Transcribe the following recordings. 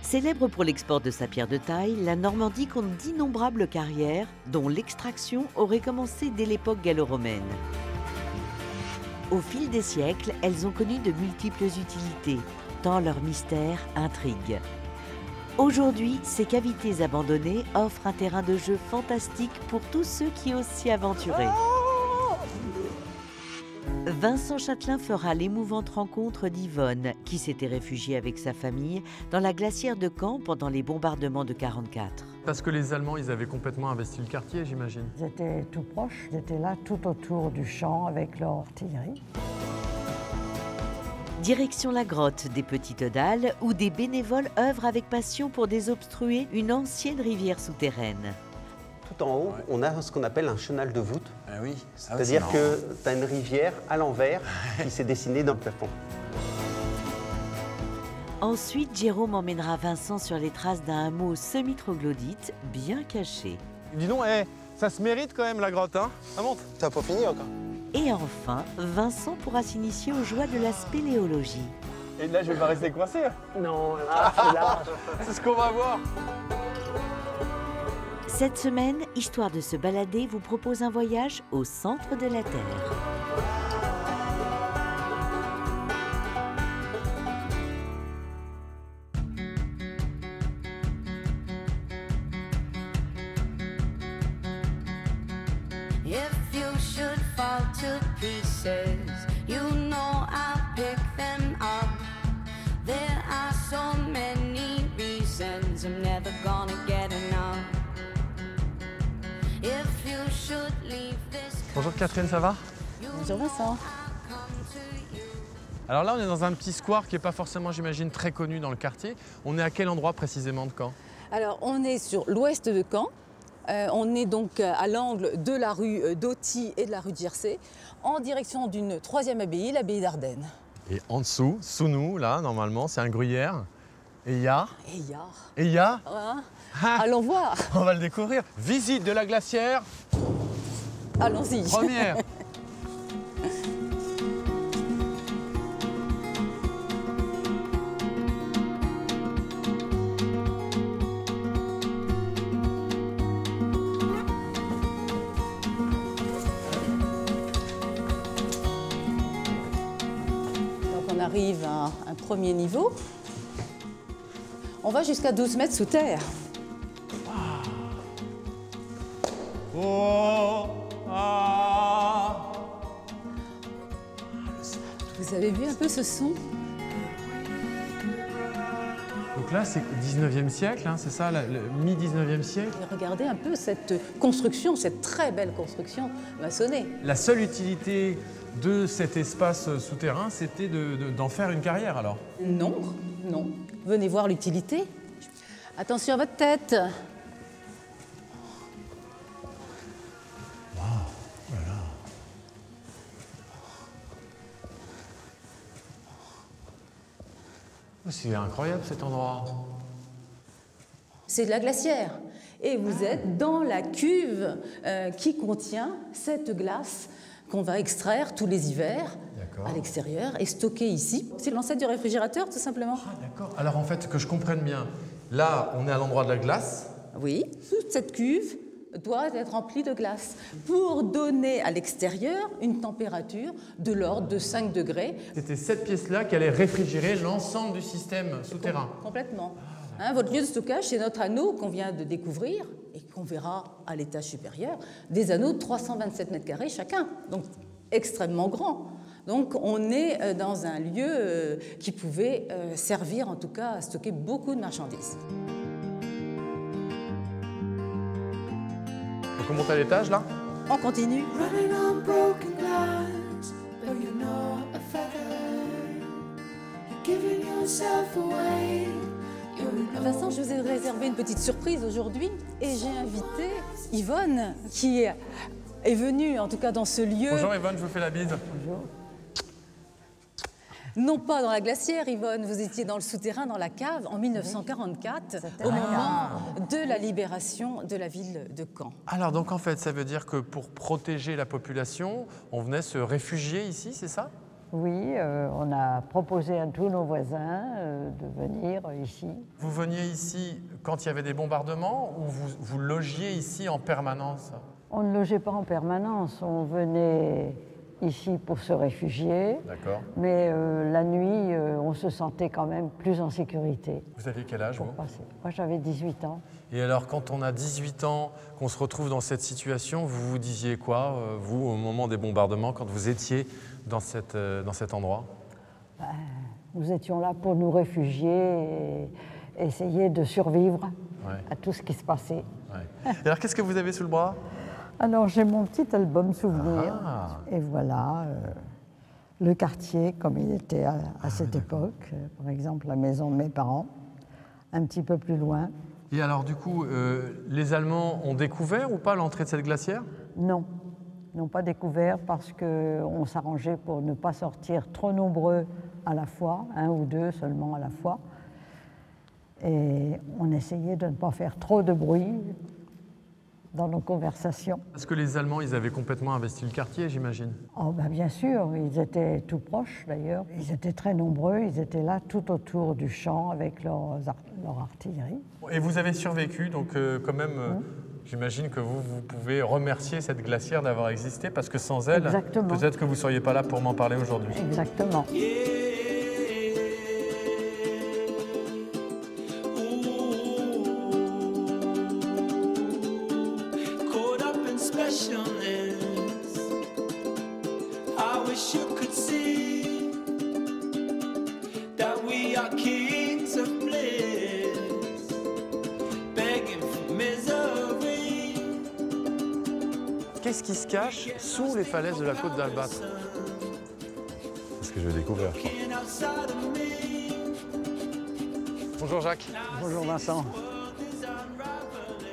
Célèbre pour l'export de sa pierre de taille, la Normandie compte d'innombrables carrières dont l'extraction aurait commencé dès l'époque gallo-romaine. Au fil des siècles, elles ont connu de multiples utilités, tant leur mystère intrigue. Aujourd'hui, ces cavités abandonnées offrent un terrain de jeu fantastique pour tous ceux qui osent s'y aventurer. Vincent Châtelain fera l'émouvante rencontre d'Yvonne, qui s'était réfugiée avec sa famille dans la glacière de Caen pendant les bombardements de 1944. Parce que les Allemands, ils avaient complètement investi le quartier, j'imagine. Ils étaient tout proches, ils étaient là tout autour du champ avec leur artillerie. Direction la grotte des Petites Dalles, où des bénévoles œuvrent avec passion pour désobstruer une ancienne rivière souterraine. Tout en haut, on a ce qu'on appelle un chenal de voûte. Ah oui. C'est-à-dire que tu as une rivière à l'envers qui s'est dessinée dans le plafond. Ensuite, Jérôme emmènera Vincent sur les traces d'un hameau semi-troglodyte bien caché. Dis donc, ça se mérite quand même la grotte, hein? Ça monte. T'as pas fini encore? Et enfin, Vincent pourra s'initier aux joies de la spéléologie. Et là, je vais pas rester coincé. Non, là, c'est large. C'est ce qu'on va voir. Cette semaine, Histoire de se balader vous propose un voyage au centre de la Terre. If you should fall to pieces, you know I'll pick them up. There are so many reasons I'm never gonna get enough. If you should leave this Bonjour Catherine, ça va? Bonjour Vincent. Alors là, on est dans un petit square qui n'est pas forcément, j'imagine, très connu dans le quartier. On est à quel endroit précisément de Caen? Alors on est sur l'ouest de Caen. On est donc à l'angle de la rue d'Auty et de la rue de Jersey, en direction d'une troisième abbaye, l'abbaye d'Ardenne. Et en dessous, sous nous, là, normalement, c'est un gruyère. Et il y a... Et il y a... Et il y a... Hein, Ah, allons voir. on va le découvrir. Visite de la glacière Allons-y. première. Donc on arrive à un premier niveau. On va jusqu'à 12 mètres sous terre. Oh, ah. Vous avez vu un peu ce son? Donc là, c'est 19e siècle, hein, c'est ça, le mi-19e siècle. Et regardez un peu cette construction, cette très belle construction maçonnée. La seule utilité de cet espace souterrain, c'était d'en faire une carrière, alors? Non, non. Venez voir l'utilité. Attention à votre tête. C'est incroyable cet endroit. C'est de la glacière. Et vous êtes dans la cuve qui contient cette glace qu'on va extraire tous les hivers à l'extérieur et stocker ici. C'est l'ancêtre du réfrigérateur, tout simplement. Ah, d'accord. Alors en fait, que je comprenne bien, là, on est à l'endroit de la glace. Oui, toute cette cuve doit être remplie de glace pour donner à l'extérieur une température de l'ordre de 5 degrés. C'était cette pièce-là qui allait réfrigérer l'ensemble du système souterrain. Complètement. Hein, votre lieu de stockage, c'est notre anneau qu'on vient de découvrir et qu'on verra à l'étage supérieur, des anneaux de 327 mètres carrés chacun, donc extrêmement grand. Donc on est dans un lieu qui pouvait servir en tout cas à stocker beaucoup de marchandises. Donc on monte à l'étage là. On continue. running on broken glass, but you're not a feather. You're giving yourself away. Vincent, je vous ai réservé une petite surprise aujourd'hui et j'ai invité Yvonne qui est venue en tout cas dans ce lieu. Bonjour Yvonne, je vous fais la bise. Bonjour. Non pas dans la glacière, Yvonne, vous étiez dans le souterrain, dans la cave, en 1944, au moment de la libération de la ville de Caen. Alors donc en fait, ça veut dire que pour protéger la population, on venait se réfugier ici, c'est ça? Oui, on a proposé à tous nos voisins de venir ici. Vous veniez ici quand il y avait des bombardements ou vous logiez ici en permanence? On ne logeait pas en permanence, on venait ici pour se réfugier. D'accord. Mais la nuit, on se sentait quand même plus en sécurité. Vous aviez quel âge, vous? Moi, j'avais 18 ans. Et alors, quand on a 18 ans, qu'on se retrouve dans cette situation, vous vous disiez quoi, vous, au moment des bombardements, quand vous étiez dans cet endroit? Nous étions là pour nous réfugier et essayer de survivre à tout ce qui se passait. Ouais. Et alors, qu'est-ce que vous avez sous le bras? Alors, j'ai mon petit album souvenir. Ah. Et voilà, le quartier comme il était à cette époque. Par exemple, la maison de mes parents, un petit peu plus loin. Et alors, du coup, les Allemands ont découvert ou pas l'entrée de cette glacière? Non, ils n'ont pas découvert parce qu'on s'arrangeait pour ne pas sortir trop nombreux à la fois, un ou deux seulement à la fois. Et on essayait de ne pas faire trop de bruit dans nos conversations. Parce que les Allemands, ils avaient complètement investi le quartier, j'imagine. Oh, ben bien sûr, ils étaient tout proches d'ailleurs. Ils étaient très nombreux, ils étaient là tout autour du champ avec leur artillerie. Et vous avez survécu, donc quand même, j'imagine que vous pouvez remercier cette glacière d'avoir existé, parce que sans elle, peut-être que vous ne seriez pas là pour m'en parler aujourd'hui. Exactement. Qu'est-ce qui se cache sous les falaises de la côte d'Albâtre? C'est ce que je vais découvrir, je crois. Bonjour Jacques. Bonjour Vincent.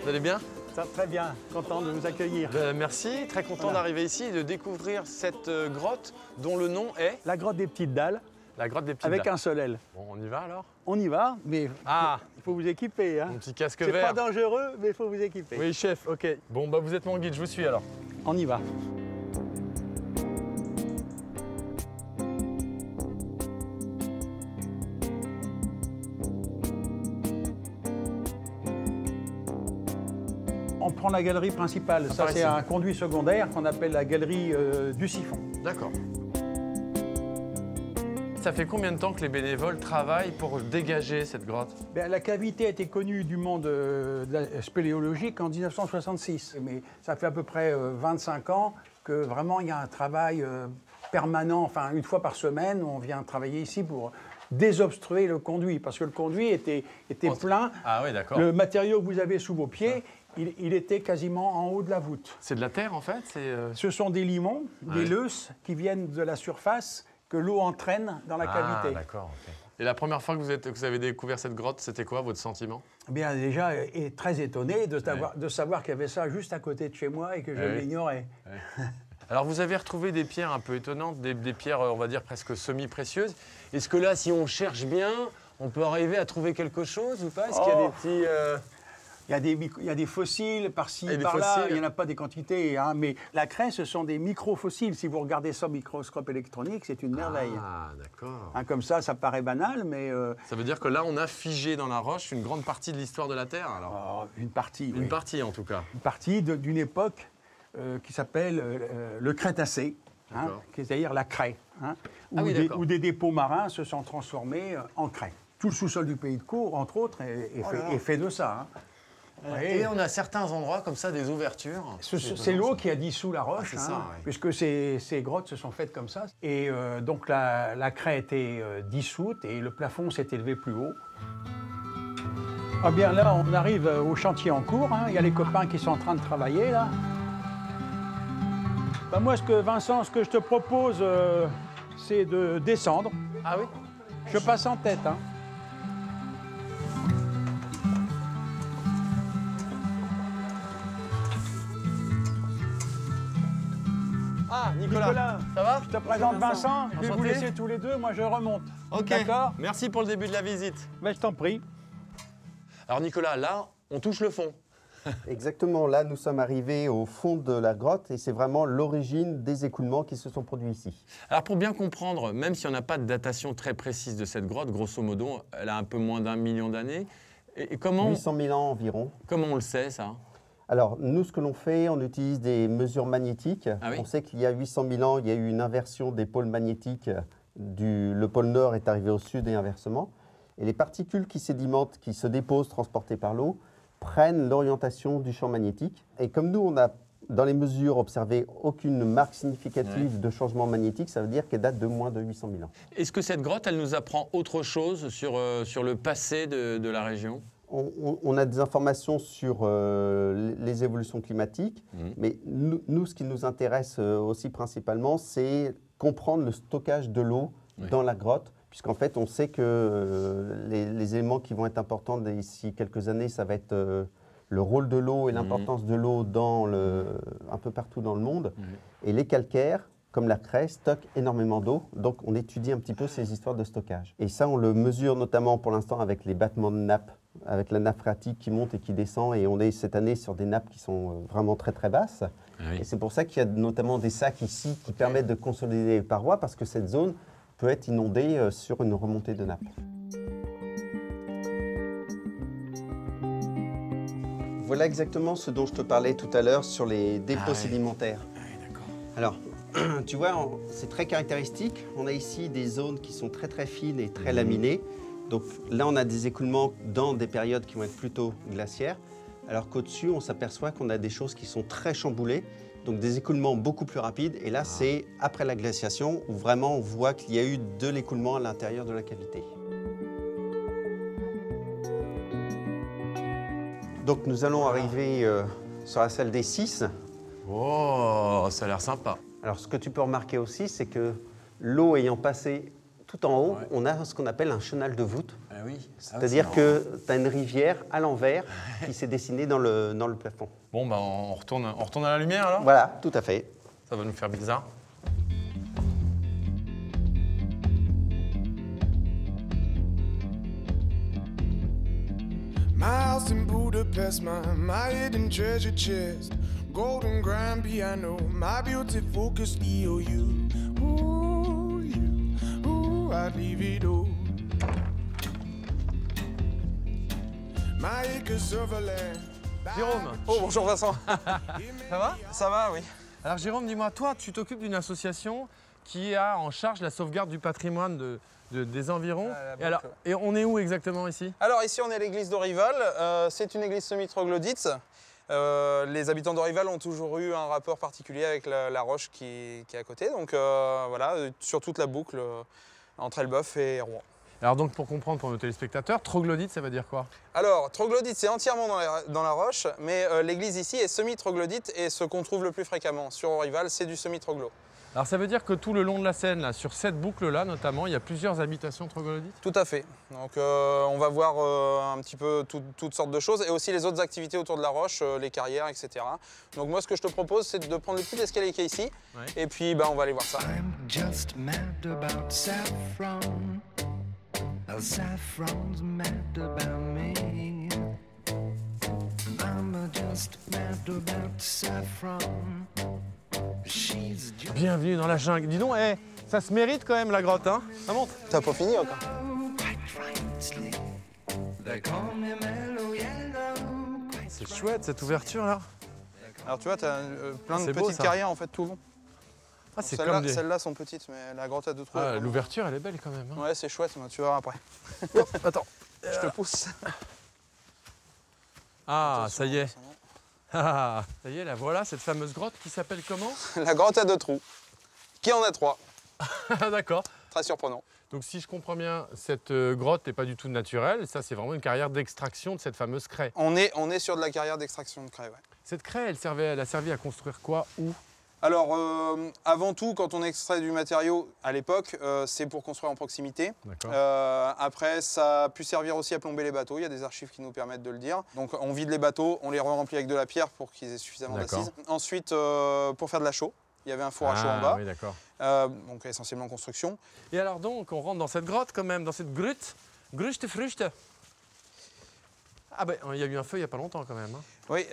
Vous allez bien? Ça va très bien, content de vous accueillir. Merci, très content d'arriver ici et de découvrir cette grotte dont le nom est... La grotte des Petites Dalles. La grotte des Petites Dalles. Avec un seul L. Bon, on y va alors? On y va, mais il faut vous équiper. Hein. Mon petit casque vert. vert. C'est pas dangereux, mais il faut vous équiper. Oui, chef, ok. Bon, bah vous êtes mon guide, je vous suis alors. On y va. On prend la galerie principale. Ça, c'est un conduit secondaire qu'on appelle la galerie du siphon. D'accord. Ça fait combien de temps que les bénévoles travaillent pour dégager cette grotte? La cavité a été connue du monde spéléologique en 1966. Mais ça fait à peu près 25 ans que vraiment il y a un travail permanent. Enfin, une fois par semaine, on vient travailler ici pour désobstruer le conduit. Parce que le conduit était plein. Ah oui, d'accord. Le matériau que vous avez sous vos pieds, il était quasiment en haut de la voûte. C'est de la terre en fait? Ce sont des limons, des leusses qui viennent de la surface que l'eau entraîne dans la cavité. Ah, d'accord. Okay. Et la première fois que vous avez découvert cette grotte, c'était quoi votre sentiment? Bien, déjà, très étonné de savoir qu'il y avait ça juste à côté de chez moi et que je l'ignorais. Alors, vous avez retrouvé des pierres un peu étonnantes, des pierres, on va dire, presque semi-précieuses. Est-ce que là, si on cherche bien, on peut arriver à trouver quelque chose ou pas? Est-ce qu'il y a des petits... Il y a des fossiles par-ci, par-là, il n'y en a pas des quantités, hein, mais la craie, ce sont des microfossiles. Si vous regardez ça au microscope électronique, c'est une merveille. Ah, d'accord. Hein, comme ça paraît banal, mais... Ça veut dire que là, on a figé dans la roche une grande partie de l'histoire de la Terre, alors? Une partie, Une partie, en tout cas. Une partie d'une époque qui s'appelle le Crétacé, hein, c'est-à-dire la craie, hein, où des dépôts marins se sont transformés en craie. Tout le sous-sol du Pays de Caux, entre autres, est fait de ça. Hein. Et on a certains endroits comme ça, des ouvertures. C'est l'eau qui a dissous la roche, puisque ces grottes se sont faites comme ça. Et donc la craie a été dissoute et le plafond s'est élevé plus haut. Ah bien là, on arrive au chantier en cours. Hein. Il y a les copains qui sont en train de travailler là. Ben moi, Vincent, ce que je te propose, c'est de descendre. Ah oui? Je passe en tête. Hein. Ah, Nicolas, ça va? Je te présente Vincent, je vais vous laisser tous les deux, moi je remonte. Ok, d'accord? Merci pour le début de la visite. Ben, je t'en prie. Alors Nicolas, là, on touche le fond. Exactement, là nous sommes arrivés au fond de la grotte et c'est vraiment l'origine des écoulements qui se sont produits ici. Alors pour bien comprendre, même si on n'a pas de datation très précise de cette grotte, grosso modo, elle a un peu moins d'1 million d'années. Et comment, 800 000 ans environ. comment on le sait ça? Alors nous ce que l'on fait, on utilise des mesures magnétiques. Ah oui. On sait qu'il y a 800 000 ans, il y a eu une inversion des pôles magnétiques. Le pôle nord est arrivé au sud et inversement. Et les particules qui sédimentent, qui se déposent transportées par l'eau, prennent l'orientation du champ magnétique. Et comme nous, on n'a, dans les mesures, observé aucune marque significative de changement magnétique, ça veut dire qu'elle date de moins de 800 000 ans. Est-ce que cette grotte, elle nous apprend autre chose sur le passé de la région? On a des informations sur les évolutions climatiques, mais nous, ce qui nous intéresse aussi principalement, c'est comprendre le stockage de l'eau dans la grotte, puisqu'en fait, on sait que les éléments qui vont être importants d'ici quelques années, ça va être le rôle de l'eau et l'importance de l'eau un peu partout dans le monde. Et les calcaires, comme la craie, stockent énormément d'eau. Donc, on étudie un petit peu ces histoires de stockage. Et ça, on le mesure notamment pour l'instant avec les battements de nappes, avec la nappe phréatique qui monte et qui descend. Et on est cette année sur des nappes qui sont vraiment très, très basses. Oui. Et c'est pour ça qu'il y a notamment des sacs ici qui permettent de consolider les parois, parce que cette zone peut être inondée sur une remontée de nappe. Voilà exactement ce dont je te parlais tout à l'heure sur les dépôts sédimentaires. Ah oui, d'accord. Alors, tu vois, c'est très caractéristique. On a ici des zones qui sont très très fines et très laminées. Donc là, on a des écoulements dans des périodes qui vont être plutôt glaciaires, alors qu'au-dessus, on s'aperçoit qu'on a des choses qui sont très chamboulées, donc des écoulements beaucoup plus rapides. Et là, c'est après la glaciation où vraiment on voit qu'il y a eu de l'écoulement à l'intérieur de la cavité. Donc nous allons arriver sur la salle des 6. Oh, ça a l'air sympa. Alors ce que tu peux remarquer aussi, c'est que l'eau ayant passé tout en haut, on a ce qu'on appelle un chenal de voûte. Ah oui. C'est-à-dire que tu as une rivière à l'envers qui s'est dessinée dans le plafond. Bon, bah, on retourne à la lumière alors? Voilà, tout à fait. Ça va nous faire bizarre. My house in Budapest, my hidden treasure chest, golden grand piano, my beauty focused EOU. Ooh, you, ooh, I'd leave it all. My acres of land. Jérôme. Oh, bonjour Vincent. Ça va? Ça va, oui. Alors Jérôme, dis-moi, toi, tu t'occupes d'une association qui a en charge la sauvegarde du patrimoine des environs. Et on est où exactement ici? Alors ici, on est à l'église d'Orival. C'est une église semi-troglodyte. Les habitants d'Orival ont toujours eu un rapport particulier avec la roche qui est à côté. Donc voilà, sur toute la boucle entre Elbeuf et Rouen. Alors donc pour comprendre pour nos téléspectateurs, troglodyte, ça veut dire quoi? Alors, troglodyte, c'est entièrement dans la roche, mais l'église ici est semi-troglodyte et ce qu'on trouve le plus fréquemment sur Orival, c'est du semi-troglo. Alors ça veut dire que tout le long de la Seine, là, sur cette boucle-là notamment, il y a plusieurs habitations troglodytes? Tout à fait. Donc on va voir un petit peu toutes sortes de choses et aussi les autres activités autour de la roche, les carrières, etc. Donc moi, ce que je te propose, c'est de prendre le petit escalier qui est ici et puis on va aller voir ça. I'm just mad about saffron. Saffron's mad about me. I'm just mad about saffron. She's just Bienvenue dans la jungle. Dis donc, ça se mérite quand même la grotte, hein? Ça monte. T'as pas fini encore? C'est chouette cette ouverture là. Alors tu vois, t'as plein de C'est beau, petites ça. carrières en fait tout le long. Ah, c'est Celles-là comme des... celles-là sont petites, mais la grotte a deux trous. Ah, l'ouverture, elle est belle quand même. Hein. Ouais, c'est chouette, mais tu verras après. Attends. Je te pousse. Ah, ça y est. Ah, ça y est, la voilà, cette fameuse grotte qui s'appelle comment? La grotte a deux trous, qui en a trois. Ah, d'accord. Très surprenant. Donc si je comprends bien, cette grotte n'est pas du tout naturelle. Ça, c'est vraiment une carrière d'extraction de cette fameuse craie. On est sur de la carrière d'extraction de craie, ouais. Cette craie, elle a servi à construire quoi? Où? Alors, avant tout, quand on extrait du matériau à l'époque, c'est pour construire en proximité. Après, ça a pu servir aussi à plomber les bateaux. Il y a des archives qui nous permettent de le dire. Donc, on vide les bateaux, on les remplit avec de la pierre pour qu'ils aient suffisamment d'assises. Ensuite, pour faire de la chaux, il y avait un four à chaux en bas. Oui, d'accord. Donc, essentiellement construction. Et alors donc, on rentre dans cette grotte quand même, dans cette grotte. Grüchte Früchte. Ah ben, il y a eu un feu il n'y a pas longtemps quand même. Hein. Oui,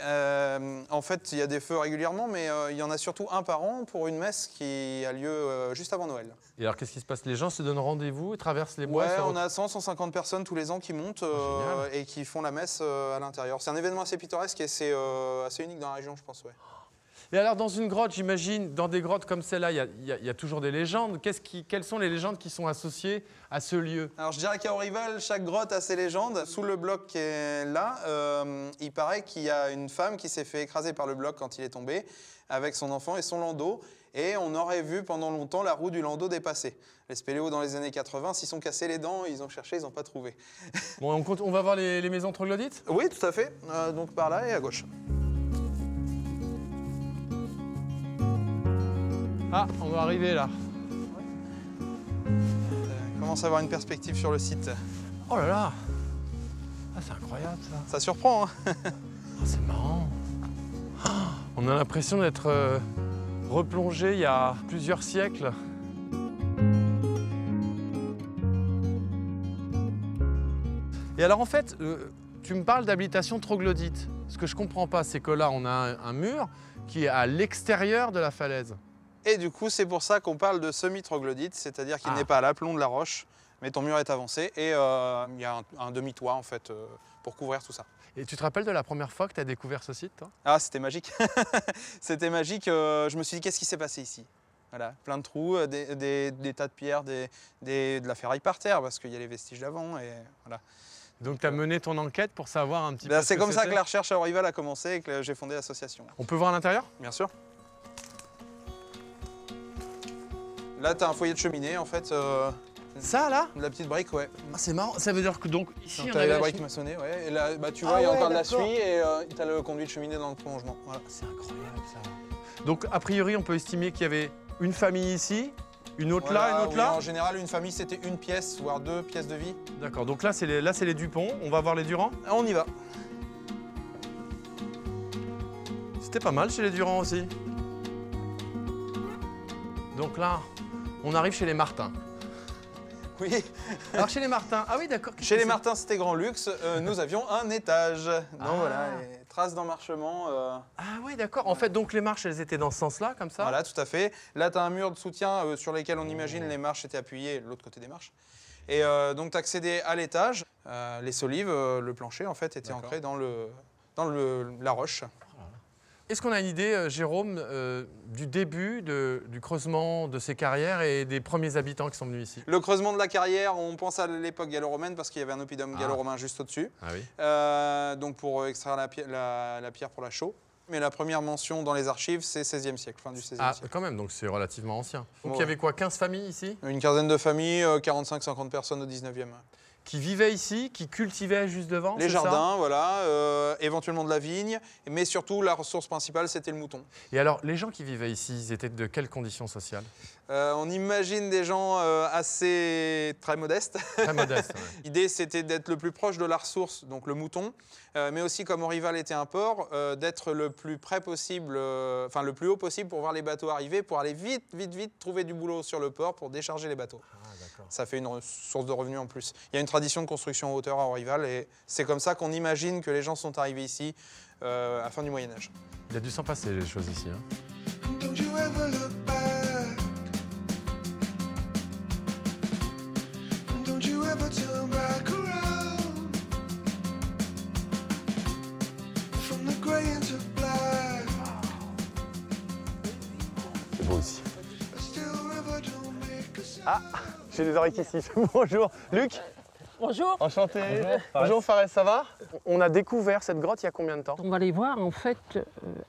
en fait, il y a des feux régulièrement, mais il y en a surtout un par an pour une messe qui a lieu juste avant Noël. Et alors, qu'est-ce qui se passe? Les gens se donnent rendez-vous et traversent les bois? Ouais, on a 100-150 personnes tous les ans qui montent et qui font la messe à l'intérieur. C'est un événement assez pittoresque et c'est assez unique dans la région, je pense. Ouais. Et alors, dans une grotte, j'imagine, dans des grottes comme celle-là, il y a toujours des légendes. Quelles sont les légendes qui sont associées à ce lieu? Alors, je dirais qu'à Aurival, chaque grotte a ses légendes. Sous le bloc qui est là, il paraît qu'il y a une femme qui s'est fait écraser par le bloc quand il est tombé, avec son enfant et son landau. Et on aurait vu pendant longtemps la roue du landau dépasser. Les spéléos, dans les années 80, s'y sont cassés les dents, ils ont cherché, ils n'ont pas trouvé. Bon, on va voir les maisons troglodytes? Oui, tout à fait. Donc par là et à gauche. Ah, on va arriver là. On commence à avoir une perspective sur le site. Oh là là! Ah, c'est incroyable ça. Ça surprend, hein. Oh, c'est marrant. Oh, on a l'impression d'être replongé il y a plusieurs siècles. Et alors en fait, tu me parles d'habitation troglodyte. Ce que je comprends pas, c'est que là, on a un mur qui est à l'extérieur de la falaise. Et du coup, c'est pour ça qu'on parle de semi-troglodyte, c'est-à-dire qu'il n'est pas à l'aplomb de la roche, mais ton mur est avancé et il y a un demi-toit en fait pour couvrir tout ça. Et tu te rappelles de la première fois que tu as découvert ce site, toi? Ah, c'était magique. C'était magique. Je me suis dit, qu'est-ce qui s'est passé ici? Voilà, plein de trous, des tas de pierres, de la ferraille par terre, parce qu'il y a les vestiges d'avant. Et voilà. Donc tu as mené ton enquête pour savoir un petit peu. C'est comme ça que la recherche à Aurival a commencé et que j'ai fondé l'association. On peut voir à l'intérieur? Bien sûr. Là, tu as un foyer de cheminée, en fait. Ça, là? De la petite brique, ouais. Ah, c'est marrant. Ça veut dire que donc ici, tu as la brique maçonnée, ouais. Et là, bah, tu vois, il y a encore de la suie et tu as le conduit de cheminée dans le prolongement. Voilà. C'est incroyable, ça. Donc, a priori, on peut estimer qu'il y avait une famille ici, une autre voilà, là, une autre oui, là? En général, une famille, c'était une pièce, voire 2 pièces de vie. D'accord. Donc là, c'est les Dupont. On va voir les Durand? On y va. C'était pas mal chez les Durand aussi. Donc là, on arrive chez les Martin. Oui. Alors chez les Martin, ah oui d'accord. Chez les Martin, c'était grand luxe. Nous avions un étage. Donc voilà, les traces d'emmarchement. Ah oui d'accord. En fait, donc les marches, elles étaient dans ce sens-là, comme ça? Voilà, tout à fait. Là, tu as un mur de soutien sur lesquels on imagine les marches étaient appuyées, l'autre côté des marches. Et donc, tu accédais à l'étage. Les solives, le plancher, en fait, était ancré dans la roche. Est-ce qu'on a une idée, Jérôme, du début du creusement de ces carrières et des premiers habitants qui sont venus ici? Le creusement de la carrière, on pense à l'époque gallo-romaine parce qu'il y avait un oppidum gallo-romain juste au-dessus. Ah oui. Donc pour extraire la pierre pour la chaux. Mais la première mention dans les archives, c'est 16e siècle, fin du 16e siècle. Ah, quand même, donc c'est relativement ancien. Donc ouais. Il y avait quoi, 15 familles ici? Une quinzaine de familles, 45-50 personnes au 19e. Qui vivaient ici, qui cultivaient juste devant? Les jardins, voilà, éventuellement de la vigne, mais surtout la ressource principale, c'était le mouton. Et alors, les gens qui vivaient ici, ils étaient de quelles conditions sociales? On imagine des gens très modestes. Très modestes, ouais. L'idée, c'était d'être le plus proche de la ressource, donc le mouton, mais aussi, comme Aurival était un port, d'être le plus près possible, enfin le plus haut possible pour voir les bateaux arriver, pour aller vite trouver du boulot sur le port pour décharger les bateaux. Ça fait une source de revenus en plus. Il y a une tradition de construction en hauteur à Aurival et c'est comme ça qu'on imagine que les gens sont arrivés ici à la fin du Moyen-Âge. Il a dû s'en passer les choses ici. Hein. Don't you ever look back? Don't you ever turn back around? From the grey into black. C'est beau ici. A still river don't make a sound. Ah, j'ai des oreilles ici. Bonjour. Luc? Bonjour. Enchanté. Bonjour Fares, ça va? On a découvert cette grotte il y a combien de temps? On va aller voir en fait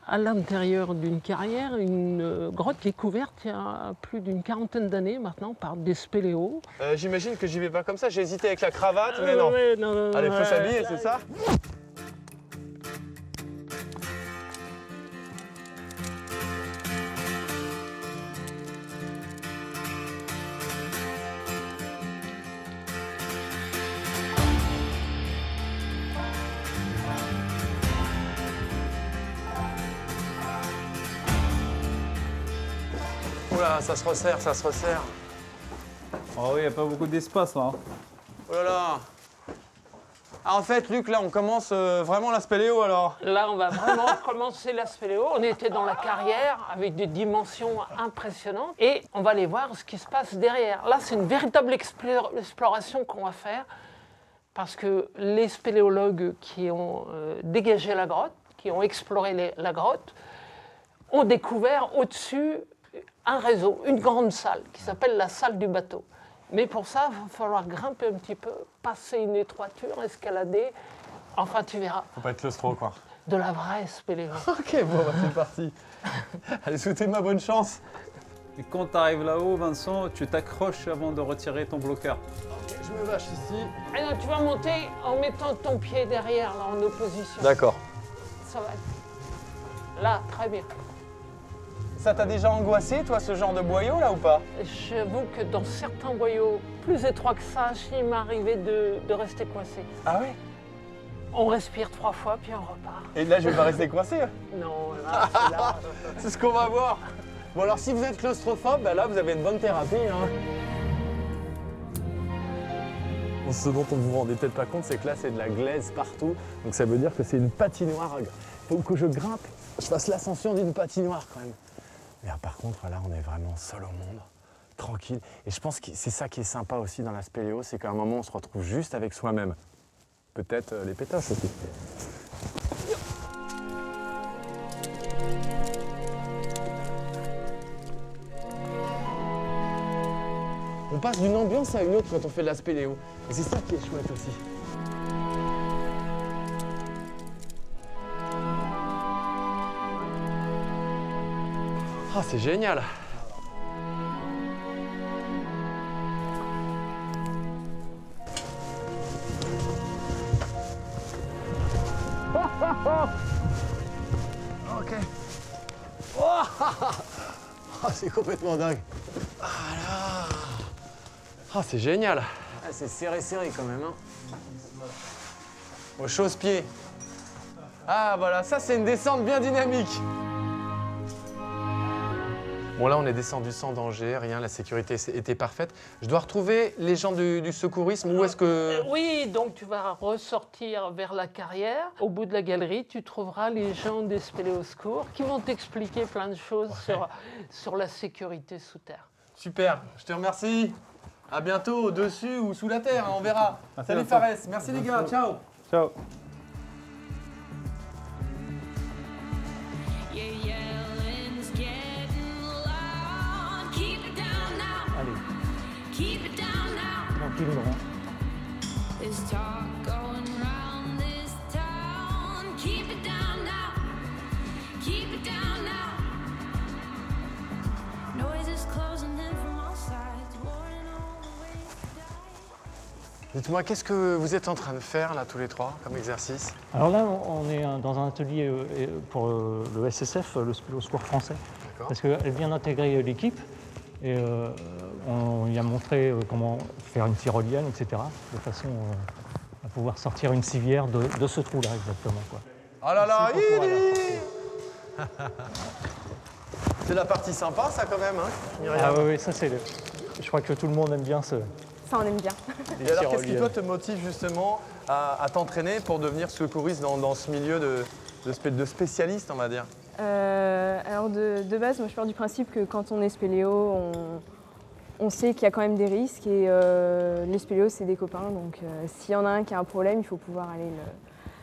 à l'intérieur d'une carrière, une grotte qui est couverte il y a plus d'une quarantaine d'années maintenant par des spéléos. J'imagine que j'y vais pas comme ça, j'ai hésité avec la cravate, mais non. non. Allez, faut s'habiller, c'est ça? Oula, ça se resserre, ça se resserre. Oh oui, il n'y a pas beaucoup d'espace là. Oh là là. Ah, en fait, Luc, là, on commence vraiment la spéléo, alors. Là, on va vraiment commencer la spéléo. On était dans la carrière avec des dimensions impressionnantes et on va aller voir ce qui se passe derrière. Là, c'est une véritable exploration qu'on va faire parce que les spéléologues qui ont dégagé la grotte, qui ont exploré la grotte, ont découvert au-dessus un réseau, une grande salle qui s'appelle la salle du bateau. Mais pour ça, il va falloir grimper un petit peu, passer une étroiture, escalader. Enfin, tu verras. Faut pas être claustro, quoi. De la vraie spéléo. Ok, bon, bah, c'est parti. Allez, souhaitez-moi bonne chance. Et quand tu arrives là-haut, Vincent, tu t'accroches avant de retirer ton bloqueur. Ok, je me vache ici. Et non, tu vas monter en mettant ton pied derrière, là, en opposition. D'accord. Ça va être... Là, très bien. Ça t'a déjà angoissé, toi, ce genre de boyau, là, ou pas? J'avoue que dans certains boyaux plus étroits que ça, il m'est arrivé de rester coincé. Ah oui? On respire 3 fois, puis on repart. Et là, je vais pas rester coincé. Non, là, c'est là. C'est ce qu'on va voir. Bon, alors, si vous êtes claustrophobe, bah, là, vous avez une bonne thérapie. Hein. Ce dont on ne vous rendez peut-être pas compte, c'est que là, c'est de la glaise partout. Donc, ça veut dire que c'est une patinoire. Il faut que je grimpe, je fasse l'ascension d'une patinoire, quand même. Mais par contre, là, on est vraiment seul au monde, tranquille. Et je pense que c'est ça qui est sympa aussi dans la spéléo, c'est qu'à un moment, on se retrouve juste avec soi-même. Peut-être les pétasses aussi. On passe d'une ambiance à une autre quand on fait de la spéléo. Et c'est ça qui est chouette aussi. Ah, c'est génial! Ok. Oh, c'est complètement dingue. Ah là! Ah, c'est génial! Ah, c'est serré quand même. Hein. Au chausse-pied. Ah, voilà, ça c'est une descente bien dynamique. Bon, là, on est descendu sans danger, rien, la sécurité était parfaite. Je dois retrouver les gens du secourisme, où est-ce que... Oui, donc tu vas ressortir vers la carrière. Au bout de la galerie, tu trouveras les gens des spéléosecours qui vont t'expliquer plein de choses sur la sécurité sous terre. Super, je te remercie. À bientôt, au-dessus ou sous la terre, hein, on verra. Salut Fares, merci les gars, ciao. Ciao. Tranquillement. Dites-moi, qu'est-ce que vous êtes en train de faire là tous les trois comme exercice? Alors là, on est dans un atelier pour le SSF, le Spéléosecours français. Parce qu'elle vient d'intégrer l'équipe. Et on lui a montré comment faire une tyrolienne, etc. De façon à pouvoir sortir une civière de ce trou-là, exactement. Quoi. Oh là là, c'est la partie sympa, ça, quand même, hein, Myriam? Ah oui, ça c'est... Je crois que tout le monde aime bien ce... Ça, on aime bien. Et alors, qu'est-ce qui, toi, te motive justement à t'entraîner pour devenir secouriste dans ce milieu de spécialiste, on va dire? Alors de base, moi je pars du principe que quand on est spéléo, on sait qu'il y a quand même des risques et les spéléos c'est des copains, donc s'il y en a un qui a un problème, il faut pouvoir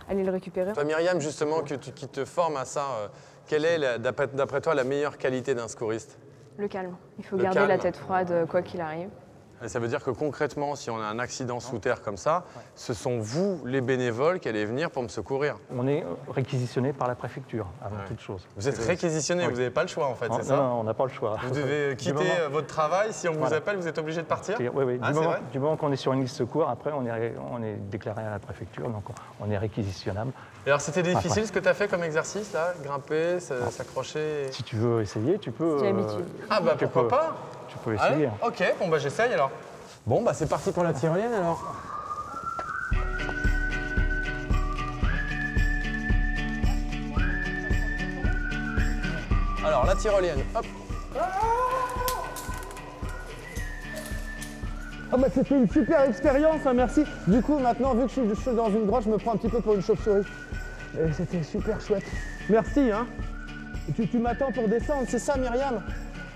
aller le récupérer. Toi Myriam, justement, qui te forme à ça, quelle est d'après toi la meilleure qualité d'un secouriste? Le calme. Il faut garder la tête froide quoi qu'il arrive. Et ça veut dire que concrètement, si on a un accident sous terre comme ça, ce sont vous, les bénévoles, qui allez venir pour me secourir. On est réquisitionné par la préfecture, avant toute chose. Vous êtes réquisitionné, oui. Vous n'avez pas le choix en fait, c'est ça? Non, on n'a pas le choix. Vous devez quitter votre travail, si on vous appelle, vous êtes obligé de partir? Oui, du moment qu'on est sur une liste secours, après on est déclaré à la préfecture, donc on est réquisitionnable. Et alors c'était difficile ce que tu as fait comme exercice là? Grimper, s'accrocher? Si tu veux essayer, tu peux... J'ai l'habitude. Ah bah pourquoi pas? Tu peux essayer. Allez, ok, bon bah j'essaye alors. Bon bah c'est parti pour la tyrolienne alors. Alors la tyrolienne, hop. Ah bah c'était une super expérience, hein, merci. Du coup maintenant vu que je suis dans une grotte, je me prends un petit peu pour une chauve-souris. Et c'était super chouette. Merci hein. Et tu m'attends pour descendre, c'est ça Myriam?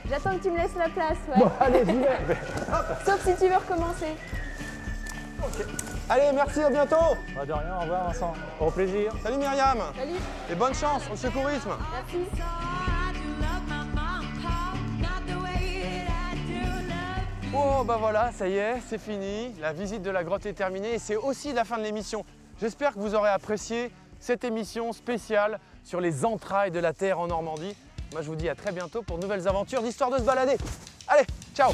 J'attends que tu me laisses la place, ouais. Bon allez, j'y vais. Sauf si tu veux recommencer. Ok. Allez, merci, à bientôt. Bah de rien, au revoir Vincent. Au plaisir. Salut Myriam. Salut. Et bonne chance au secourisme. Merci. Oh bah voilà, ça y est, c'est fini. La visite de la grotte est terminée et c'est aussi la fin de l'émission. J'espère que vous aurez apprécié cette émission spéciale sur les entrailles de la Terre en Normandie. Moi je vous dis à très bientôt pour de nouvelles aventures d'histoire de se balader. Allez, ciao.